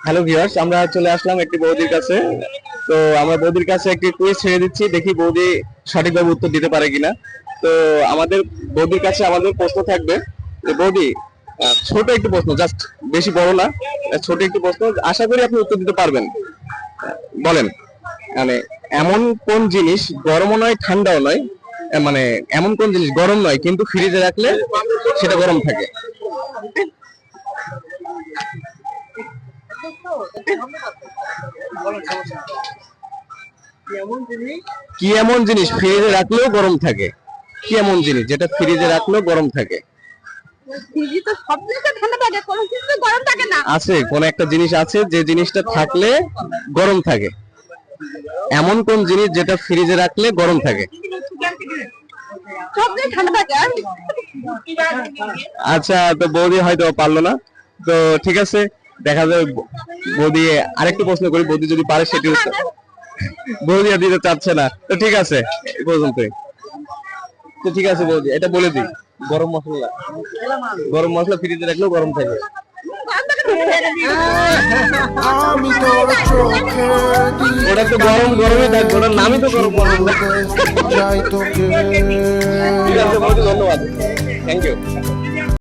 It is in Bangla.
হ্যালো ভিউয়ার্স, আমরা চলে আসলাম একটি বৌদির কাছে। তো আমরা বৌদির কাছে একটি কুইজ ছেড়ে দিচ্ছি, দেখি বৌদি সঠিকভাবে উত্তর দিতে পারে কিনা। তো আমাদের বৌদির কাছে আমাদের প্রশ্ন থাকবে যে বৌদি, ছোট একটি প্রশ্ন, জাস্ট বেশি বড় না, ছোট একটি প্রশ্ন, আশা করি আপনি উত্তর দিতে পারবেন। বলেন, মানে এমন কোন জিনিস গরমও নয় ঠান্ডাও নয়, মানে এমন কোন জিনিস গরম নয় কিন্তু ফ্রিজে রাখলে সেটা গরম থাকে? কি এমন জিনিস ফ্রিজে রাখলেও গরম থাকে? কি এমন জিনিস যেটা ফ্রিজে রাখলেও গরম থাকে? ফ্রিজে তো সব জিনিস ঠান্ডা থাকে, কোনো কিছু তো গরম থাকে না। আছে, কোন একটা জিনিস আছে যে জিনিসটা থাকলে গরম থাকে। এমন কোন জিনিস যেটা ফ্রিজে রাখলে গরম থাকে? সব জিনিস ঠান্ডা থাকে। আচ্ছা, তো বৌদি হয়তো পারলো না। তো ঠিক আছে, দেখা যাবে। বৌদি আরেকটু প্রশ্ন করি, বৌদি যদি পারে সেটি উত্তর। বৌদি আর দিতে চাচ্ছে না, তো ঠিক আছে এই পর্যন্তই। তো ঠিক আছে বৌদি, এটা বলে দিই, গরম মশলা। গরম মশলা ফ্রিজে রাখলেও গরম থাকে। ওটা তো গরম গরমই থাকবে, ওটার নামই তো গরম মশলা। ঠিক আছে বৌদি, ধন্যবাদ, থ্যাংক ইউ।